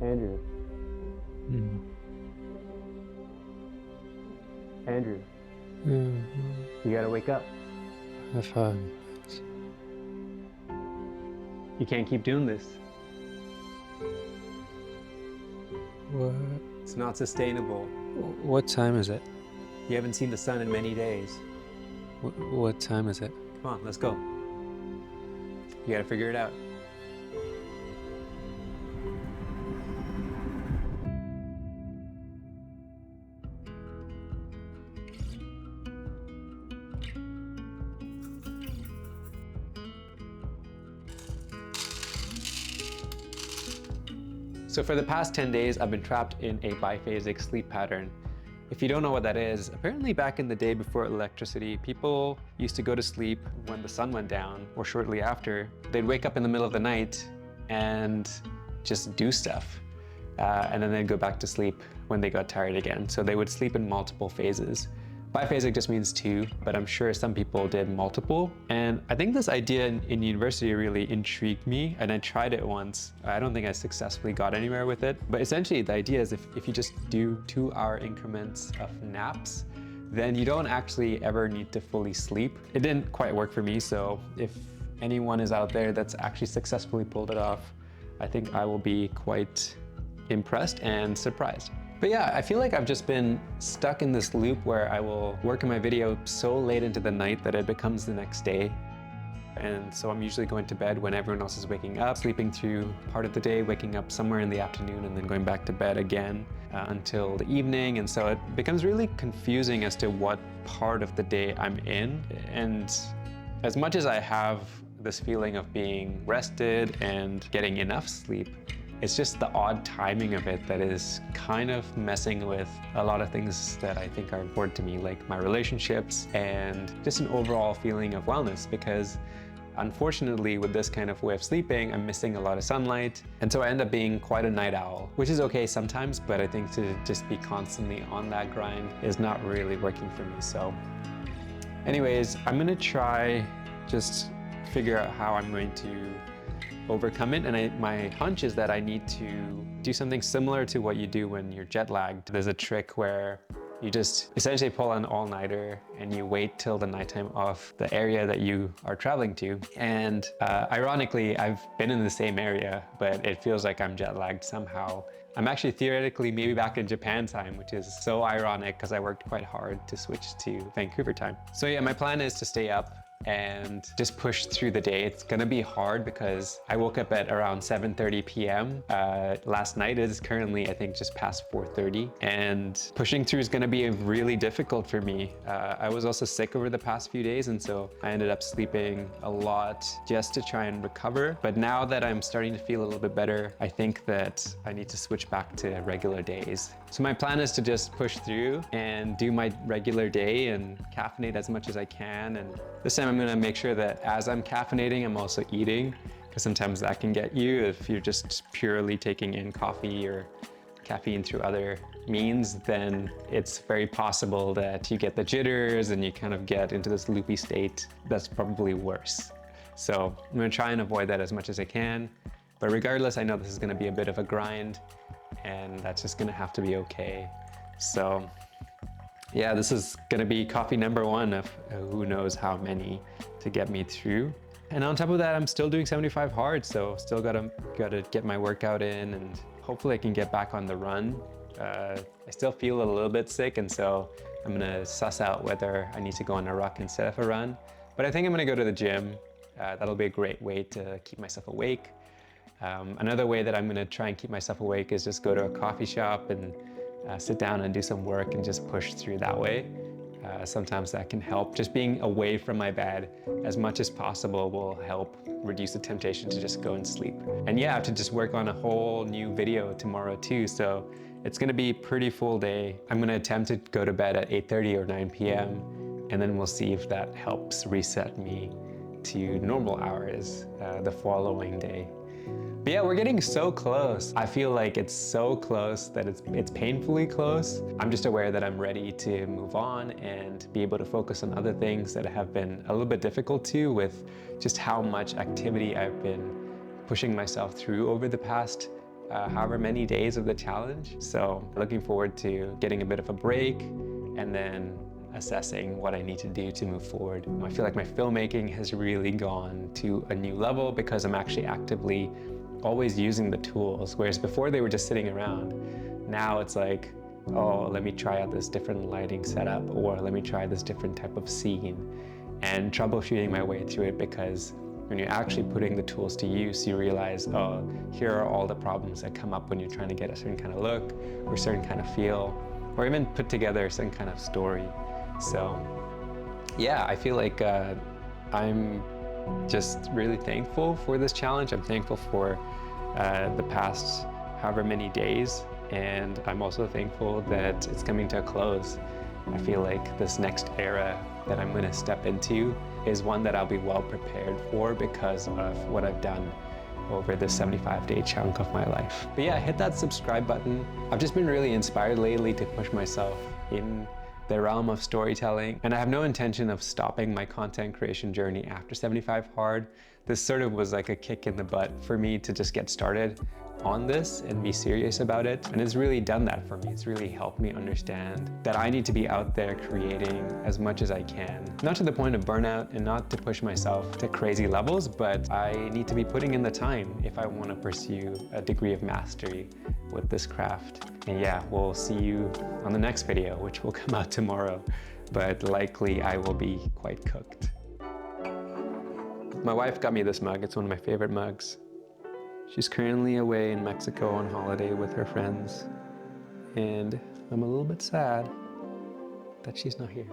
Andrew. Mm. Andrew, Mm. you gotta wake up. I've heard. You can't keep doing this. What? It's not sustainable. What time is it? You haven't seen the sun in many days. What time is it? Come on, let's go. You gotta figure it out. So for the past 10 days, I've been trapped in a biphasic sleep pattern. If you don't know what that is, apparently back in the day before electricity, people used to go to sleep when the sun went down or shortly after. They'd wake up in the middle of the night and just do stuff. And then they'd go back to sleep when they got tired again. So they would sleep in multiple phases. Biphasic just means two, but I'm sure some people did multiple. And I think this idea in university really intrigued me, and I tried it once. I don't think I successfully got anywhere with it. But essentially the idea is if you just do 2-hour increments of naps, then you don't actually ever need to fully sleep. It didn't quite work for me, so if anyone is out there that's actually successfully pulled it off, I think I will be quite impressed and surprised. But yeah, I feel like I've just been stuck in this loop where I will work on my video so late into the night that it becomes the next day. And so I'm usually going to bed when everyone else is waking up, sleeping through part of the day, waking up somewhere in the afternoon, and then going back to bed again until the evening. And so it becomes really confusing as to what part of the day I'm in. And as much as I have this feeling of being rested and getting enough sleep, it's just the odd timing of it that is kind of messing with a lot of things that I think are important to me, like my relationships and just an overall feeling of wellness, because unfortunately with this kind of way of sleeping, I'm missing a lot of sunlight. And so I end up being quite a night owl, which is okay sometimes, but I think to just be constantly on that grind is not really working for me. So anyways, I'm gonna try just figure out how I'm going to overcome it. And my hunch is that I need to do something similar to what you do when you're jet lagged. There's a trick where you just essentially pull an all-nighter and you wait till the nighttime of the area that you are traveling to. And ironically, I've been in the same area, but it feels like I'm jet lagged somehow. I'm actually theoretically maybe back in Japan time, which is so ironic because I worked quite hard to switch to Vancouver time. So yeah, my plan is to stay up and just push through the day. It's gonna be hard because I woke up at around 7:30 p.m. Last night. It is currently, I think, just past 4:30, and pushing through is gonna be really difficult for me. I was also sick over the past few days, and so I ended up sleeping a lot just to try and recover. But now that I'm starting to feel a little bit better, I think that I need to switch back to regular days. So my plan is to just push through and do my regular day and caffeinate as much as I can. And this time I'm gonna make sure that as I'm caffeinating, I'm also eating, because sometimes that can get you if you're just purely taking in coffee or caffeine through other means. Then it's very possible that you get the jitters and you kind of get into this loopy state that's probably worse. So I'm gonna try and avoid that as much as I can. But regardless, I know this is gonna be a bit of a grind, and that's just gonna have to be okay. So yeah, this is gonna be coffee number one of who knows how many to get me through. And on top of that, I'm still doing 75 hard, so still gotta get my workout in, and hopefully I can get back on the run. I still feel a little bit sick, and so I'm gonna suss out whether I need to go on a ruck instead of a run. But I think I'm gonna go to the gym. That'll be a great way to keep myself awake. Another way that I'm gonna try and keep myself awake is just go to a coffee shop and sit down and do some work and just push through that way. Sometimes that can help. Just being away from my bed as much as possible will help reduce the temptation to just go and sleep. And yeah, I have to just work on a whole new video tomorrow too, so it's gonna be a pretty full day. I'm gonna attempt to go to bed at 8:30 or 9 p.m. and then we'll see if that helps reset me to normal hours the following day. But yeah, we're getting so close. I feel like it's so close that it's painfully close. I'm just aware that I'm ready to move on and be able to focus on other things that have been a little bit difficult too, with just how much activity I've been pushing myself through over the past however many days of the challenge. So looking forward to getting a bit of a break and then assessing what I need to do to move forward. I feel like my filmmaking has really gone to a new level because I'm actually actively always using the tools, whereas before they were just sitting around. Now it's like, oh, let me try out this different lighting setup, or let me try this different type of scene, and troubleshooting my way through it, because when you're actually putting the tools to use, you realize, oh, here are all the problems that come up when you're trying to get a certain kind of look or a certain kind of feel, or even put together a certain kind of story. So yeah, I feel like I'm just really thankful for this challenge. I'm thankful for the past however many days, and I'm also thankful that it's coming to a close. I feel like this next era that I'm going to step into is one that I'll be well prepared for because of what I've done over this 75-day chunk of my life. But yeah, hit that subscribe button. I've just been really inspired lately to push myself in the realm of storytelling, and I have no intention of stopping my content creation journey after 75 Hard. This sort of was like a kick in the butt for me to just get started on this and be serious about it, and it's really done that for me. It's really helped me understand that I need to be out there creating as much as I can, not to the point of burnout and not to push myself to crazy levels, but I need to be putting in the time if I want to pursue a degree of mastery with this craft. And yeah, we'll see you on the next video, which will come out tomorrow, but likely I will be quite cooked. My wife got me this mug. It's one of my favorite mugs. She's currently away in Mexico on holiday with her friends, and I'm a little bit sad that she's not here.